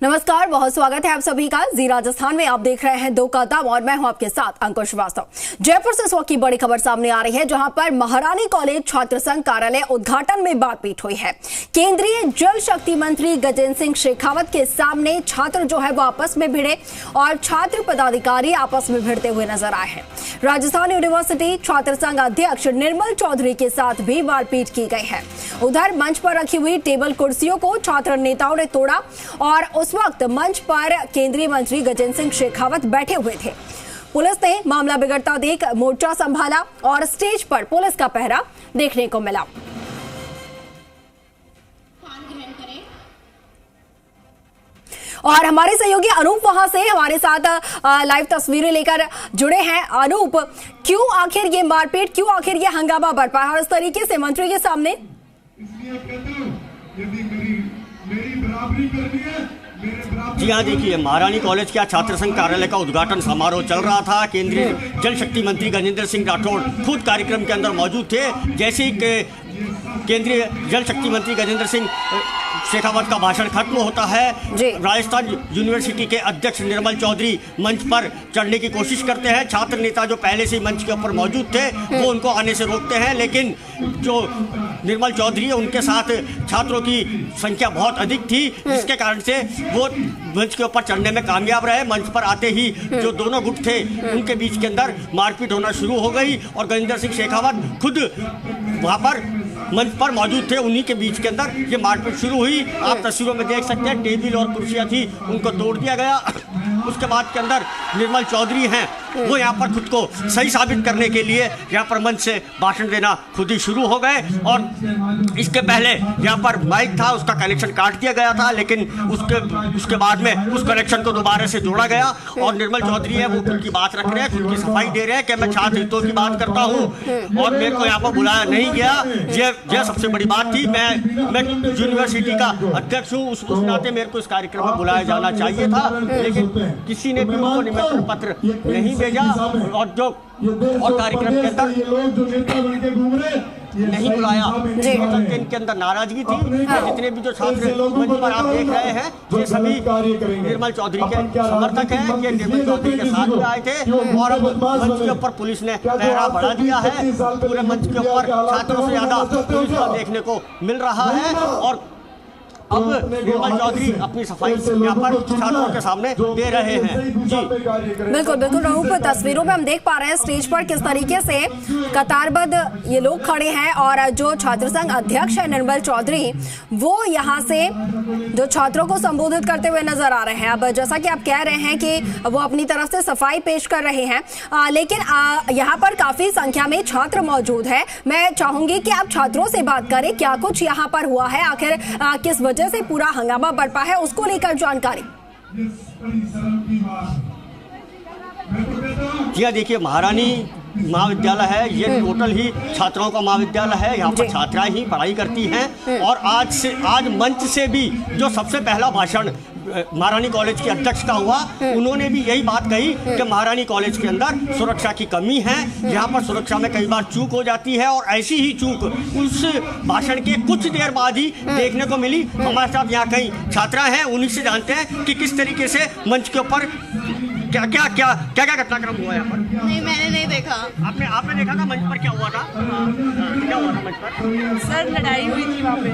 नमस्कार, बहुत स्वागत है आप सभी का। जी राजस्थान में आप देख रहे हैं दो का दम और मैं हूं आपके साथ अंकुश श्रीवास्तव। जयपुर से इस वक्त की बड़ी खबर सामने आ रही है, जहां पर महारानी कॉलेज छात्र संघ कार्यालय उद्घाटन में बातचीत हुई है। केंद्रीय जल शक्ति मंत्री गजेंद्र सिंह शेखावत के सामने छात्र जो है वो आपस में भिड़े और छात्र पदाधिकारी आपस में भिड़ते हुए नजर आए हैं। राजस्थान यूनिवर्सिटी छात्र संघ अध्यक्ष निर्मल चौधरी के साथ भी मारपीट की गई है। उधर मंच पर रखी हुई टेबल कुर्सियों को छात्र नेताओं ने तोड़ा और उस वक्त मंच पर केंद्रीय मंत्री गजेंद्र सिंह शेखावत बैठे हुए थे। पुलिस ने मामला बिगड़ता देख मोर्चा संभाला और स्टेज पर पुलिस का पहरा देखने को मिला। और हमारे सहयोगी अनूप वहां से हमारे साथ लाइव तस्वीरें लेकर जुड़े हैं। अनूप, क्यों आखिर ये मारपीट, क्यों आखिर ये हंगामा बरपा है और इस तरीके से मंत्री के सामने? जी हाँ, देखिए, महारानी कॉलेज के छात्र संघ कार्यालय का उद्घाटन समारोह चल रहा था। केंद्रीय जल शक्ति मंत्री गजेंद्र सिंह राठौड़ खुद कार्यक्रम के अंदर मौजूद थे। जैसे ही केंद्रीय जल शक्ति मंत्री गजेंद्र सिंह शेखावत का भाषण खत्म होता है, राजस्थान यूनिवर्सिटी के अध्यक्ष निर्मल चौधरी मंच पर चढ़ने की कोशिश करते हैं। छात्र नेता जो पहले से ही मंच के ऊपर मौजूद थे वो उनको आने से रोकते हैं, लेकिन जो निर्मल चौधरी है उनके साथ छात्रों की संख्या बहुत अधिक थी, जिसके कारण से वो मंच के ऊपर चढ़ने में कामयाब रहे। मंच पर आते ही जो दोनों गुट थे उनके बीच के अंदर मारपीट होना शुरू हो गई और गजेंद्र सिंह शेखावत खुद वहाँ पर मंच पर मौजूद थे। उन्हीं के बीच के अंदर ये मारपीट शुरू हुई। आप तस्वीरों में देख सकते हैं, टेबल और कुर्सियां थी उनको तोड़ दिया गया। उसके बाद के अंदर निर्मल चौधरी हैं, वो यहाँ पर खुद को सही साबित करने के लिए यहाँ पर मंच से भाषण देना खुद ही शुरू हो गए। और इसके पहले यहाँ पर माइक था, उसका कनेक्शन काट दिया गया था, लेकिन उसके बाद में उस कनेक्शन को दोबारा से जोड़ा गया और निर्मल चौधरी है वो खुद की बात रख रहे हैं, खुद की सफाई दे रहे हैं कि मैं छात्र हितों की बात करता हूँ और मेरे को यहाँ पर बुलाया नहीं गया। यह सबसे बड़ी बात थी। मैं यूनिवर्सिटी का अध्यक्ष हूँ, उस नाते मेरे को इस कार्यक्रम में बुलाया जाना चाहिए था, लेकिन किसी ने भी मुझको निमंत्रण पत्र नहीं भेजा और कार्यक्रम के अंदर नहीं बुलाया। इनके अंदर नाराजगी थी। जितने भी जो छात्र मंच पर आप देख रहे हैं ये सभी निर्मल चौधरी के समर्थक हैं। ये निर्मल चौधरी के साथ में आए थे और अब मंच के ऊपर पुलिस ने पहरा बढ़ा दिया है। पूरे मंच के ऊपर छात्रों से ज्यादा पुलिस को देखने को मिल रहा है और अब निर्मल चौधरी अपनी सफाई यहाँ पर छात्रों के सामने दे रहे हैं। जी बिल्कुल बिल्कुल रहूप, तस्वीरों में हम देख पा रहे हैं स्टेज पर किस तरीके से कतारबद्ध ये लोग खड़े हैं और जो छात्र संघ अध्यक्ष है निर्मल चौधरी वो यहाँ से जो छात्रों को संबोधित करते हुए नजर आ रहे हैं। अब जैसा कि आप कह रहे हैं कि वो अपनी तरफ से सफाई पेश कर रहे हैं, लेकिन यहाँ पर काफी संख्या में छात्र मौजूद है। मैं चाहूंगी कि आप छात्रों से बात करें, क्या कुछ यहाँ पर हुआ है, आखिर किस वजह से पूरा हंगामा बरपा है, उसको लेकर जानकारी। जी हाँ, देखिए, महारानी महाविद्यालय है, ये टोटल ही छात्राओं का महाविद्यालय है। यहाँ पर छात्राएं ही पढ़ाई करती हैं और आज मंच से भी जो सबसे पहला भाषण महारानी कॉलेज के अध्यक्ष का हुआ, उन्होंने भी यही बात कही कि महारानी कॉलेज के अंदर सुरक्षा की कमी है। यहाँ पर सुरक्षा में कई बार चूक हो जाती है और ऐसी ही चूक उस भाषण के कुछ देर बाद ही देखने को मिली। हमारे साथ यहाँ कई छात्रा हैं, उन्हीं से जानते हैं कि किस तरीके से मंच के ऊपर क्या घटनाक्रम हुआ यहाँ पर। नहीं, मैंने नहीं देखा। आपने देखा था मंच पर क्या हुआ था? क्या हुआ था मंच पर? सर, लड़ाई हुई थी वहाँ पे।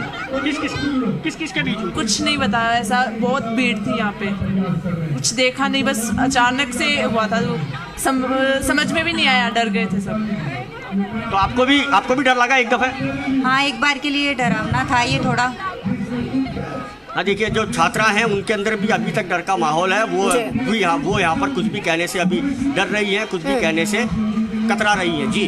किस के बीच? कुछ नहीं बताया, ऐसा बहुत भीड़ थी यहाँ पे, कुछ देखा नहीं, बस अचानक से हुआ था। समझ में भी नहीं आया, डर गए थे सब। तो आपको भी डर लगा एक दफे? हाँ, एक बार के लिए डरावना था ये थोड़ा। हाँ, देखिए, जो छात्रा हैं उनके अंदर भी अभी तक डर का माहौल है। वो यहाँ पर कुछ भी कहने से अभी डर रही है, कुछ भी कहने से कतरा रही है। जी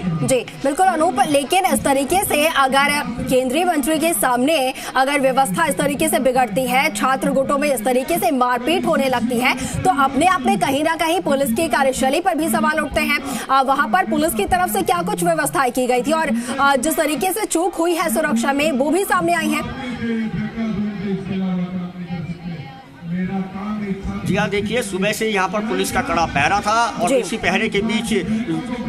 बिल्कुल अनूप, लेकिन इस तरीके से अगर केंद्रीय मंत्री के सामने अगर व्यवस्था इस तरीके से बिगड़ती है, छात्र गुटों में इस तरीके से मारपीट होने लगती है, तो अपने आप में कहीं ना कहीं पुलिस की कार्यशैली पर भी सवाल उठते हैं। वहां पर पुलिस की तरफ से क्या कुछ व्यवस्थाएं की गई थी और जिस तरीके से चूक हुई है सुरक्षा में वो भी सामने आई है। जी हाँ, देखिए सुबह से यहाँ पर पुलिस का कड़ा पहरा था और इसी पहरे के बीच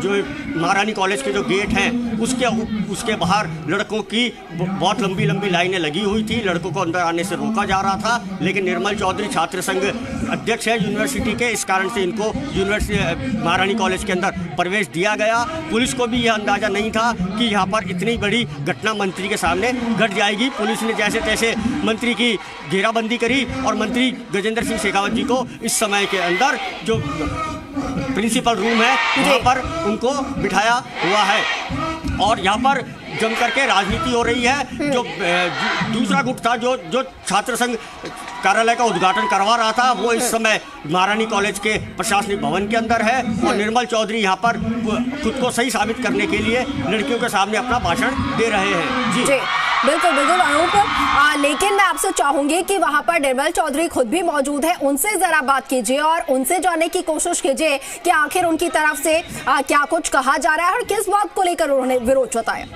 जो महारानी कॉलेज के जो गेट हैं उसके बाहर लड़कों की बहुत लंबी लंबी लाइनें लगी हुई थी। लड़कों को अंदर आने से रोका जा रहा था, लेकिन निर्मल चौधरी छात्र संघ अध्यक्ष है यूनिवर्सिटी के, इस कारण से इनको यूनिवर्सिटी महारानी कॉलेज के अंदर प्रवेश दिया गया। पुलिस को भी यह अंदाज़ा नहीं था कि यहाँ पर इतनी बड़ी घटना मंत्री के सामने घट जाएगी। पुलिस ने जैसे तैसे मंत्री की घेराबंदी करी और मंत्री गजेंद्र सिंह शेखावत जी को इस समय के अंदर जो प्रिंसिपल रूम है वहाँ पर उनको बिठाया हुआ है और यहाँ पर जम करके राजनीति हो रही है। जो दूसरा गुट था जो छात्र संघ कार्यालय का उद्घाटन करवा रहा था, वो इस समय महारानी कॉलेज के प्रशासनिक भवन के अंदर है और निर्मल चौधरी यहाँ पर खुद को सही साबित करने के लिए लड़कियों के सामने अपना भाषण दे रहे हैं। जी बिल्कुल बिल्कुल अनूप, लेकिन मैं आपसे चाहूंगी कि वहां पर निर्मल चौधरी खुद भी मौजूद है, उनसे जरा बात कीजिए और उनसे जानने की कोशिश कीजिए कि आखिर उनकी तरफ से क्या कुछ कहा जा रहा है और किस बात को लेकर उन्होंने विरोध जताया।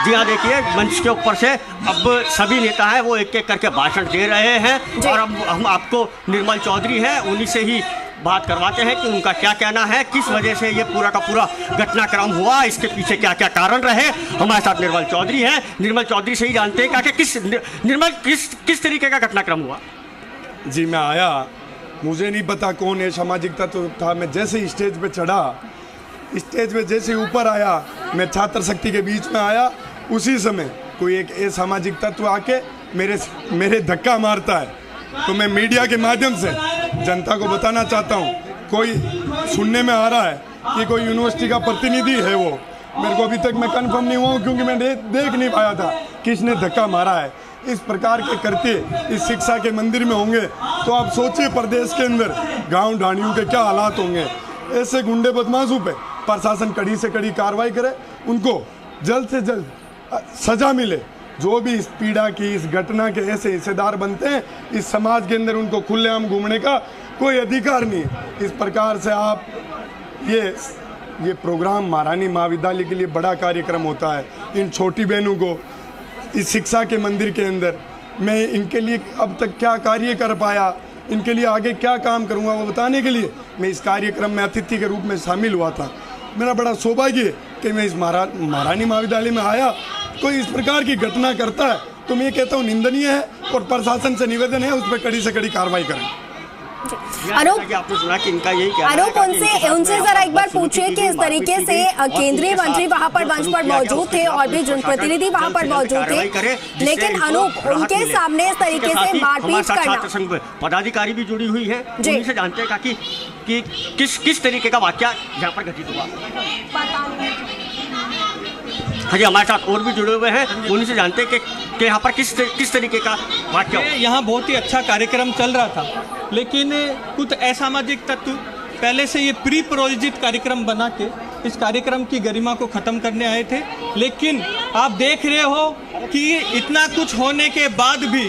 जी हाँ, देखिए मंच के ऊपर से अब सभी नेता हैं वो एक एक करके भाषण दे रहे हैं और अब हम आपको निर्मल चौधरी हैं उन्हीं से ही बात करवाते हैं कि उनका क्या कहना है, किस वजह से ये पूरा का पूरा घटनाक्रम हुआ, इसके पीछे क्या क्या कारण रहे। हमारे साथ निर्मल चौधरी हैं, निर्मल चौधरी से ही जानते हैं कि किस तरीके का घटनाक्रम हुआ। जी मैं आया, मुझे नहीं पता कौन है सामाजिक तत्व था। मैं जैसे ही स्टेज पे चढ़ा, स्टेज पे जैसे ऊपर आया, मैं छात्र शक्ति के बीच में आया, उसी समय कोई एक सामाजिक तत्व आके मेरे धक्का मारता है। तो मैं मीडिया के माध्यम से जनता को बताना चाहता हूँ, कोई सुनने में आ रहा है कि कोई यूनिवर्सिटी का प्रतिनिधि है, वो मेरे को अभी तक मैं कंफर्म नहीं हुआ हूँ क्योंकि मैं देख नहीं पाया था किसने धक्का मारा है। इस प्रकार के करते इस शिक्षा के मंदिर में होंगे तो आप सोचिए प्रदेश के अंदर गांव ढाणियों के क्या हालात होंगे। ऐसे गुंडे बदमाशों पे प्रशासन कड़ी से कड़ी कार्रवाई करे, उनको जल्द से जल्द सजा मिले। जो भी इस पीड़ा की, इस घटना के ऐसे हिस्सेदार बनते हैं, इस समाज के अंदर उनको खुलेआम घूमने का कोई अधिकार नहीं है। इस प्रकार से आप ये प्रोग्राम महारानी महाविद्यालय के लिए बड़ा कार्यक्रम होता है। इन छोटी बहनों को इस शिक्षा के मंदिर के अंदर मैं इनके लिए अब तक क्या कार्य कर पाया, इनके लिए आगे क्या काम करूंगा, वो बताने के लिए मैं इस कार्यक्रम में अतिथि के रूप में शामिल हुआ था। मेरा बड़ा सौभाग्य है कि मैं इस महारानी महाविद्यालय में आया। कोई इस प्रकार की घटना करता है तो मैं कहता हूँ निंदनीय है और प्रशासन से निवेदन है उस पर कड़ी से कड़ी कार्रवाई करें। आपने सुना कि इनका यही कहना है। उनसे जरा एक बार पूछिए कि इस तरीके से केंद्रीय मंत्री वहां पर मंच पर मौजूद थे और भी जनप्रतिनिधि वहां पर मौजूद थे, लेकिन अनूप उनके सामने इस तरीके से मारपीट करना। पदाधिकारी भी जुड़ी हुई है, उन्हीं से जानते हैं कि किस तरीके का वाकया यहाँ पर घटित हुआ। हाँ जी, हमारे साथ और भी जुड़े हुए हैं, उन्हीं से जानते हैं कि यहाँ पर किस तरीके का वाकया। यहाँ बहुत ही अच्छा कार्यक्रम चल रहा था, लेकिन कुछ असामाजिक तत्व पहले से ये प्री प्रायोजित कार्यक्रम बना के इस कार्यक्रम की गरिमा को ख़त्म करने आए थे। लेकिन आप देख रहे हो कि इतना कुछ होने के बाद भी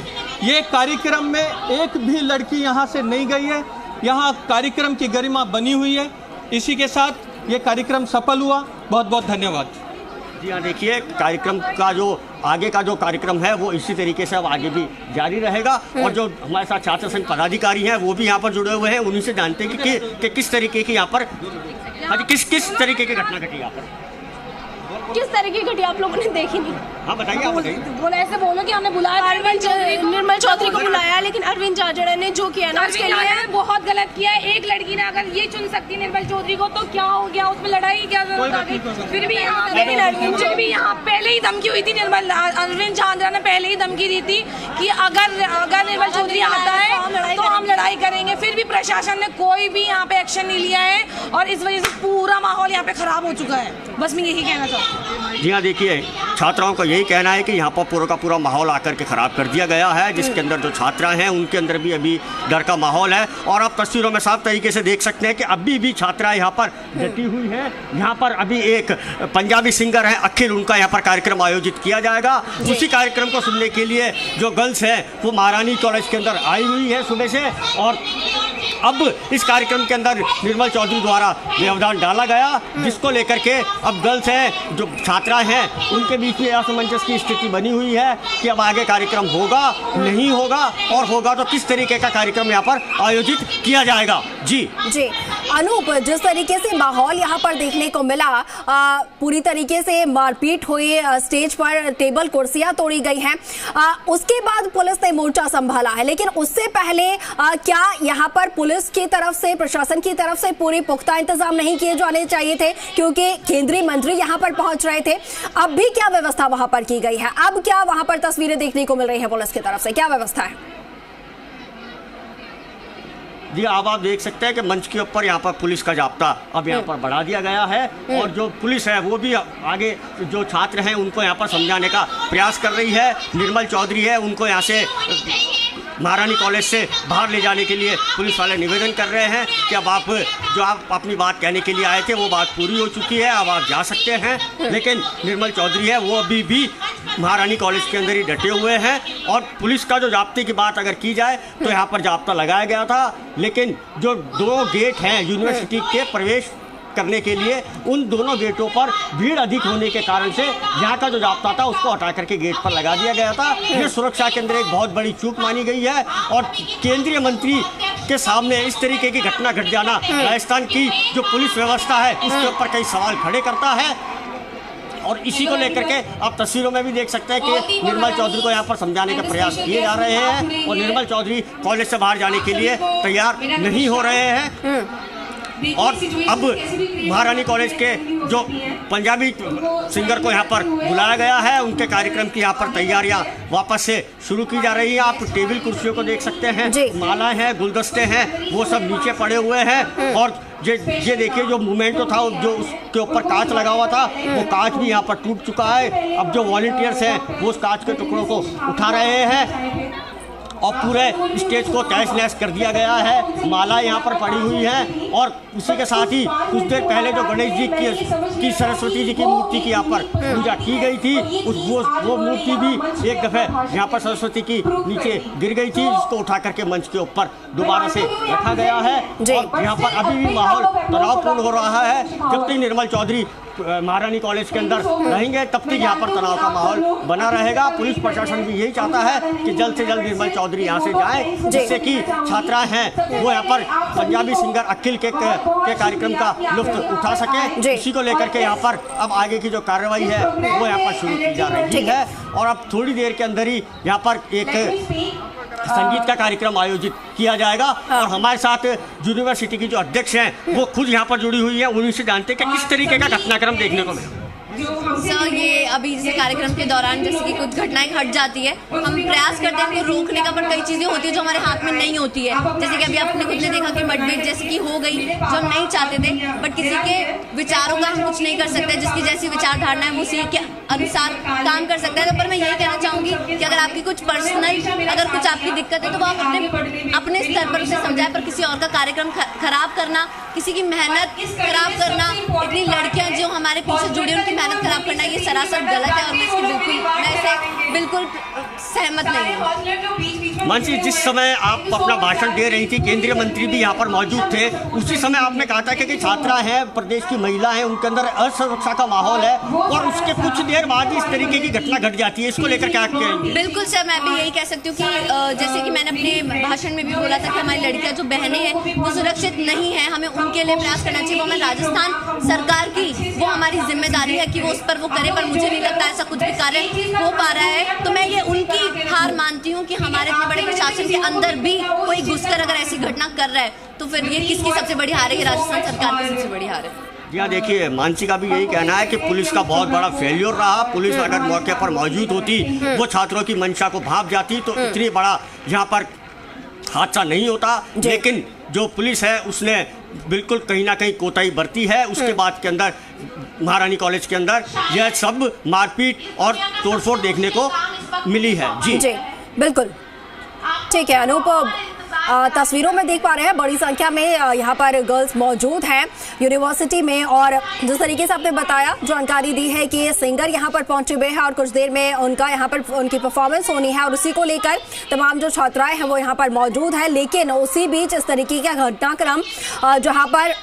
ये कार्यक्रम में एक भी लड़की यहाँ से नहीं गई है। यहाँ कार्यक्रम की गरिमा बनी हुई है। इसी के साथ ये कार्यक्रम सफल हुआ। बहुत बहुत धन्यवाद। जी हाँ, देखिए कार्यक्रम का जो आगे का जो कार्यक्रम है वो इसी तरीके से अब आगे भी जारी रहेगा और जो हमारे साथ छात्र संघ पदाधिकारी हैं वो भी यहाँ पर जुड़े हुए हैं, उन्हीं से जानते हैं कि किस तरीके की यहाँ पर किस तरीके की घटना घटी यहाँ पर। किस तरीके की घटी आप लोगों ने देखी नहीं? हाँ बताइए, आप बताइए। बोला ऐसे बोलो कि हमने बुलाया निर्मल चौधरी को बुलाया, लेकिन अरविंद जाजड़ा ने जो किया ना उसके लिए बहुत गलत किया है। एक लड़की ने अगर ये चुन सकती निर्मल चौधरी को तो क्या हो गया, उसमें लड़ाई की क्या जरूरत आ गई। फिर भी यहाँ पहले ही धमकी हुई थी, अरविंद जाजड़ा ने पहले ही धमकी दी थी कि अगर निर्मल चौधरी आता है तो हम लड़ाई करेंगे। फिर भी प्रशासन ने कोई भी यहाँ पे एक्शन नहीं लिया है और इस वजह से पूरा माहौल यहाँ पे खराब हो चुका है। बस मैं यही कहना चाहती हूँ। जी हाँ, देखिए छात्राओं का यही कहना है कि यहाँ पर पूरा का पूरा माहौल आकर के ख़राब कर दिया गया है, जिसके अंदर जो छात्रा हैं उनके अंदर भी अभी डर का माहौल है और आप तस्वीरों में साफ तरीके से देख सकते हैं कि अभी भी छात्राएं यहाँ पर डटी हुई हैं। यहाँ पर अभी एक पंजाबी सिंगर हैं अखिल, उनका यहाँ पर कार्यक्रम आयोजित किया जाएगा। उसी कार्यक्रम को सुनने के लिए जो गर्ल्स हैं वो महारानी कॉलेज के अंदर आई हुई है सुबह से और अब इस कार्यक्रम के अंदर निर्मल चौधरी द्वारा व्यवधान डाला गया, जिसको लेकर के अब गर्ल्स हैं, जो छात्रा हैं, उनके बीच में असमंजस की स्थिति बनी हुई है कि अब आगे कार्यक्रम होगा नहीं होगा, और होगा तो किस तरीके का कार्यक्रम यहाँ पर आयोजित किया जाएगा। जी अनूप, जिस तरीके से माहौल यहाँ पर देखने को मिला, पूरी तरीके से मारपीट हुई, स्टेज पर टेबल कुर्सियां तोड़ी गई हैं, उसके बाद पुलिस ने मोर्चा संभाला है, लेकिन उससे पहले क्या यहाँ पर पुलिस की तरफ से, प्रशासन की तरफ से पूरी पुख्ता इंतजाम नहीं किए जाने चाहिए थे? क्योंकि केंद्रीय मंत्री यहाँ पर पहुंच रहे थे। अब भी क्या व्यवस्था वहां पर की गई है? अब क्या वहां पर तस्वीरें देखने को मिल रही है पुलिस की तरफ से, क्या व्यवस्था है? जी, अब आप देख सकते हैं कि मंच के ऊपर यहाँ पर पुलिस का जाब्ता अब यहाँ पर बढ़ा दिया गया है, और जो पुलिस है वो भी आगे जो छात्र हैं उनको यहाँ पर समझाने का प्रयास कर रही है। निर्मल चौधरी है, उनको यहाँ से महारानी कॉलेज से बाहर ले जाने के लिए पुलिस वाले निवेदन कर रहे हैं कि अब आप जो आप अपनी बात कहने के लिए आए थे वो बात पूरी हो चुकी है, अब आप जा सकते हैं। लेकिन निर्मल चौधरी है वो अभी भी महारानी कॉलेज के अंदर ही डटे हुए हैं, और पुलिस का जो जाब्ते की बात अगर की जाए तो यहाँ पर जाब्ता लगाया गया था, लेकिन जो 2 गेट हैं यूनिवर्सिटी के प्रवेश करने के लिए, उन दोनों गेटों पर भीड़ अधिक होने के कारण से यहाँ का जो जाब्ता था उसको हटा करके गेट पर लगा दिया गया था। ये सुरक्षा के अंदर एक बहुत बड़ी चूक मानी गई है, और केंद्रीय मंत्री के सामने इस तरीके की घटना घट जाना राजस्थान की जो पुलिस व्यवस्था है उसके ऊपर कई सवाल खड़े करता है। और इसी को लेकर के आप तस्वीरों में भी देख सकते हैं कि निर्मल चौधरी को यहाँ पर समझाने के प्रयास किए जा रहे हैं, और निर्मल चौधरी कॉलेज से बाहर जाने के लिए तैयार नहीं हो रहे हैं। और अब महारानी कॉलेज के जो पंजाबी सिंगर को यहाँ पर बुलाया गया है, उनके कार्यक्रम की यहाँ पर तैयारियां वापस से शुरू की जा रही हैं। आप टेबल कुर्सियों को देख सकते हैं, मालाएं हैं, गुलदस्ते हैं, वो सब नीचे पड़े हुए हैं, और ये देखिए जो मूवमेंट तो था, जो उसके ऊपर कांच लगा हुआ था वो कांच भी यहाँ पर टूट चुका है। अब जो वॉलंटियर्स हैं वो उस कांच के टुकड़ों को उठा रहे हैं, और पूरे स्टेज को तहस नहस कर दिया गया है। माला यहाँ पर पड़ी हुई है, और उसी के साथ ही कुछ देर पहले जो गणेश जी की सरस्वती जी की मूर्ति की यहाँ पर पूजा की गई थी, वो मूर्ति भी एक दफ़े यहाँ पर सरस्वती की नीचे गिर गई थी, जिसको उठा करके मंच के ऊपर दोबारा से रखा गया है। और यहाँ पर अभी भी माहौल तनावपूर्ण हो रहा है। जब तक निर्मल चौधरी महारानी कॉलेज के अंदर रहेंगे तब तक यहाँ पर तनाव का माहौल बना रहेगा। पुलिस प्रशासन भी यही चाहता है कि जल्द से जल्द निर्मल चौधरी यहाँ से जाए, जिससे कि छात्रा हैं वो यहाँ पर पंजाबी सिंगर अखिल के कार्यक्रम का लुत्फ उठा सके। इसी को लेकर के यहाँ पर अब आगे की जो कार्रवाई है वो यहाँ पर शुरू की जा रही है, और अब थोड़ी देर के अंदर ही यहाँ पर एक संगीत का कार्यक्रम आयोजित किया जाएगा। और हमारे साथ यूनिवर्सिटी की जो अध्यक्ष हैं वो खुद यहाँ पर जुड़ी हुई है, उन्हीं से जानते हैं कि किस तरीके का घटनाक्रम देखने को मिला। सर, ये अभी जैसे कार्यक्रम के दौरान जैसे कि कुछ घटनाएं घट जाती है, हम प्रयास करते हैं उनको रोकने का, पर कई चीज़ें होती है जो हमारे हाथ में नहीं होती है। जैसे कि अभी आपने खुद ने देखा कि मतभेद जैसे कि हो गई, जो हम नहीं चाहते थे, बट किसी के विचारों का हम कुछ नहीं कर सकते, जिसकी जैसी विचारधारणा है उसी के अनुसार काम कर सकते हैं। तो पर मैं यही कहना चाहूँगी कि अगर आपकी कुछ पर्सनल अगर कुछ आपकी दिक्कत है तो वो आप अपने स्तर पर उसे समझाएं, पर किसी और का कार्यक्रम खराब करना, किसी की मेहनत खराब करना, इतनी लड़कियाँ जो हमारे पीछे जुड़ी उनकी मेहनत खराब करना, ये सरासर गलत है, और मैं इससे बिल्कुल सहमत नहीं हूँ। मानसी, जिस समय आप अपना भाषण दे रही थी, केंद्रीय मंत्री भी यहाँ पर मौजूद थे, उसी समय आपने कहा था कि छात्रा है, प्रदेश की महिला है, उनके अंदर असुरक्षा का माहौल है, और उसके कुछ देर बाद इस तरीके की घटना घट जाती है। इसको लेकर क्या कहेंगे? बिल्कुल सर, मैं भी यही कह सकती हूँ कि जैसे कि मैंने अपने भाषण में भी बोला था कि हमारी लड़कियाँ जो बहनें हैं वो सुरक्षित नहीं है, हमें उनके लिए प्रयास करना चाहिए। वो हमें राजस्थान सरकार की वो हमारी जिम्मेदारी है कि वो उस पर वो करे, पर मुझे नहीं लगता ऐसा कुछ भी कार्य हो पा रहा है। तो मैं ये उनकी हार मानती हूँ कि हमारे इतने बड़े प्रशासन के अंदर भी कोई घुसकर अगर ऐसी घटना कर रहा है तो फिर ये किसकी सबसे बड़ी हार है? राजस्थान सरकार की सबसे बड़ी हार है। जी हाँ, देखिए, मानसी का भी यही कहना है कि पुलिस का बहुत बड़ा फेल्योर रहा। पुलिस अगर मौके पर मौजूद होती, वो छात्रों की मंशा को भांप जाती, तो इतनी बड़ा यहाँ पर हादसा नहीं होता। लेकिन जो पुलिस है उसने बिल्कुल कहीं ना कहीं कोताही बरती है। उसके बाद के अंदर महारानी कॉलेज के अंदर यह सब मारपीट और तोड़फोड़ देखने को मिली है। जी बिल्कुल ठीक है अनूप। तस्वीरों में देख पा रहे हैं बड़ी संख्या में यहाँ पर गर्ल्स मौजूद हैं यूनिवर्सिटी में। और जिस तरीके से आपने बताया, जानकारी दी है कि सिंगर यहाँ पर पहुंचे हुए हैं और कुछ देर में उनका यहाँ पर उनकी परफॉर्मेंस होनी है और उसी को लेकर तमाम जो छात्राएं हैं वो यहाँ पर मौजूद है। लेकिन उसी बीच इस तरीके का घटनाक्रम जहाँ पर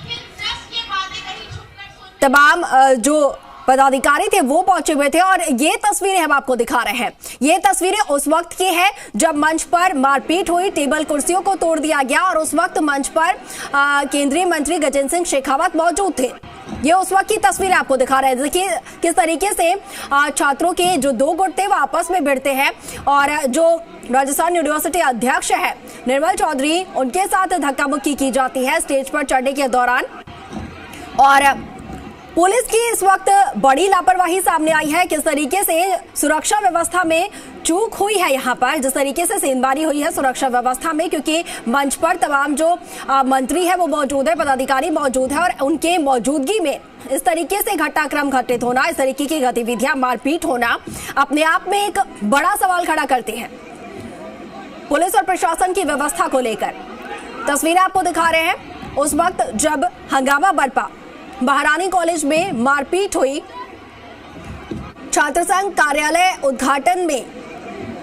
तमाम जो पदाधिकारी थे वो पहुंचे हुए थे। और ये तस्वीरें हम आपको दिखा रहे हैं, ये तस्वीरें उस वक्त की है जब मंच पर मारपीट हुई, टेबल कुर्सियों को तोड़ दिया गया और उस वक्त मंच पर केंद्रीय मंत्री गजेंद्र सिंह शेखावत मौजूद थे। ये उस वक्त की तस्वीरें आपको दिखा रहे हैं। देखिए किस तरीके से छात्रों के जो दो गुट थे वो आपस में भिड़ते हैं और जो राजस्थान यूनिवर्सिटी अध्यक्ष है निर्मल चौधरी, उनके साथ धक्का मुक्की की जाती है स्टेज पर चढ़ने के दौरान। और पुलिस की इस वक्त बड़ी लापरवाही सामने आई है, किस तरीके से सुरक्षा व्यवस्था में चूक हुई है यहाँ पर, जिस तरीके से सेंधमारी हुई है सुरक्षा व्यवस्था में, क्योंकि मंच पर तमाम जो मंत्री है वो मौजूद है, पदाधिकारी मौजूद है और उनके मौजूदगी में इस तरीके से घटनाक्रम घटित होना, इस तरीके की गतिविधियां, मारपीट होना अपने आप में एक बड़ा सवाल खड़ा करती है पुलिस और प्रशासन की व्यवस्था को लेकर। तस्वीरें आपको दिखा रहे हैं उस वक्त जब हंगामा बरपा, महारानी कॉलेज में मारपीट हुई, छात्र संघ कार्यालय उद्घाटन में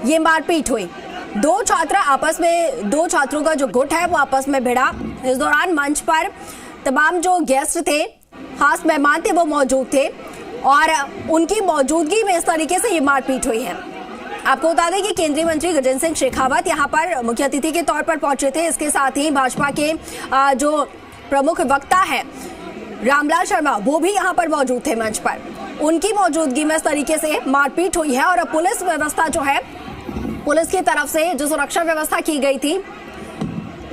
ये मारपीट हुई। दो छात्रों का जो गुट है वो आपस में भिड़ा। इस दौरान मंच पर तमाम जो गेस्ट थे, खास मेहमान थे, वो मौजूद थे और उनकी मौजूदगी में इस तरीके से ये मारपीट हुई है। आपको बता दें कि केंद्रीय मंत्री गजेंद्र सिंह शेखावत यहाँ पर मुख्य अतिथि के तौर पर पहुंचे थे। इसके साथ ही भाजपा के जो प्रमुख वक्ता है रामलाल शर्मा, वो भी यहाँ पर मौजूद थे मंच पर। उनकी मौजूदगी में इस तरीके से मारपीट हुई है और पुलिस व्यवस्था जो है, पुलिस की तरफ से जो सुरक्षा व्यवस्था की गई थी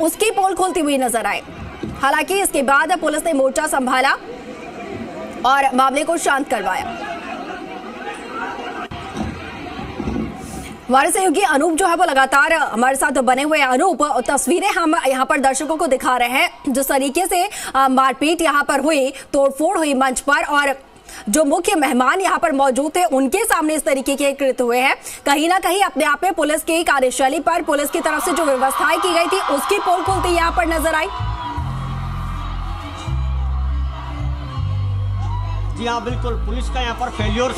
उसकी पोल खुलती हुई नजर आई। हालांकि इसके बाद पुलिस ने मोर्चा संभाला और मामले को शांत करवाया। हमारे सहयोगी अनूप जो है वो लगातार हमारे साथ बने हुए हैं। अनूप, तस्वीरें हम यहाँ पर दर्शकों को दिखा रहे हैं जिस तरीके से मारपीट यहाँ पर हुई, तोड़फोड़ हुई मंच पर और जो मुख्य मेहमान यहाँ पर मौजूद थे उनके सामने इस तरीके के कृत्य हुए हैं। कहीं ना कहीं अपने आप में पुलिस की कार्यशैली पर, पुलिस की तरफ से जो व्यवस्थाएं की गई थी उसकी पोल खुलती यहाँ पर नजर आई। जी हाँ, बिल्कुल, पुलिस का यहाँ पर फेल्योर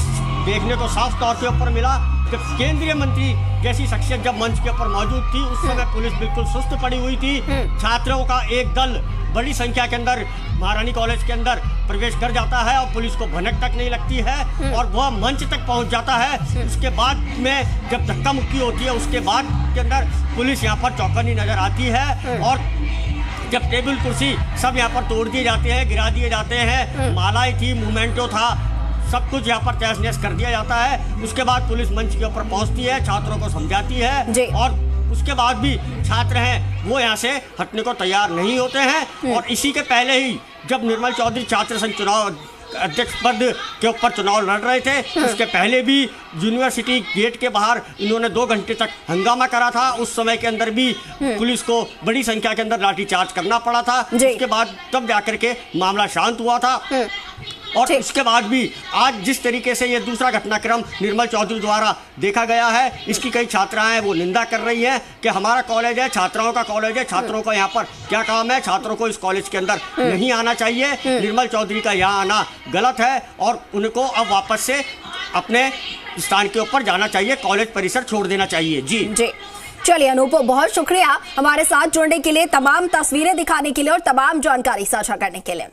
देखने को साफ तौर के ऊपर मिला। जब केंद्रीय मंत्री जैसी शख्सियत जब मंच के ऊपर मौजूद थी उस समय पुलिस बिल्कुल सुस्त पड़ी हुई थी। छात्रों का एक दल बड़ी संख्या के अंदर महारानी कॉलेज के अंदर प्रवेश कर जाता है और पुलिस को भनक तक नहीं लगती है और वह मंच तक पहुंच जाता है। उसके बाद में जब धक्का मुक्की होती है उसके बाद के अंदर पुलिस यहाँ पर चौकन्नी नजर आती है और जब टेबल कुर्सी सब यहाँ पर तोड़ दिए जाते हैं, गिरा दिए जाते हैं, मालाएं थी, मोमेंटो था, सब कुछ यहाँ पर तहस नहस कर दिया जाता है। उसके बाद पुलिस मंच के ऊपर पहुँचती है, छात्रों को समझाती है और उसके बाद भी छात्र हैं वो यहाँ से हटने को तैयार नहीं होते हैं। और इसी के पहले ही जब निर्मल चौधरी छात्र संघ चुनाव अध्यक्ष पद के ऊपर चुनाव लड़ रहे थे, उसके पहले भी यूनिवर्सिटी गेट के बाहर इन्होंने 2 घंटे तक हंगामा करा था। उस समय के अंदर भी पुलिस को बड़ी संख्या के अंदर लाठीचार्ज करना पड़ा था। उसके बाद तब जाकर के मामला शांत हुआ था। और उसके बाद भी आज जिस तरीके से ये दूसरा घटनाक्रम निर्मल चौधरी द्वारा देखा गया है, इसकी कई छात्राएं वो निंदा कर रही हैं कि हमारा कॉलेज है, छात्राओं का कॉलेज है, छात्रों को यहाँ पर क्या काम है, छात्रों को इस कॉलेज के अंदर नहीं आना चाहिए। निर्मल चौधरी का यहाँ आना गलत है और उनको अब वापस से अपने स्थान के ऊपर जाना चाहिए, कॉलेज परिसर छोड़ देना चाहिए। जी जी, चलिए अनूप, बहुत शुक्रिया हमारे साथ जुड़ने के लिए, तमाम तस्वीरें दिखाने के लिए और तमाम जानकारी साझा करने के लिए।